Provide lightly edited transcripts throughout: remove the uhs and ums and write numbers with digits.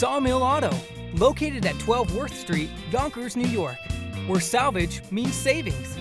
Sawmill Auto, located at 12 Worth Street, Yonkers, New York, where salvage means savings.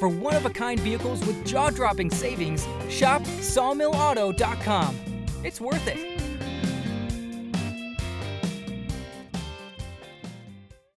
For one-of-a-kind vehicles with jaw-dropping savings, shop sawmillauto.com. It's worth it.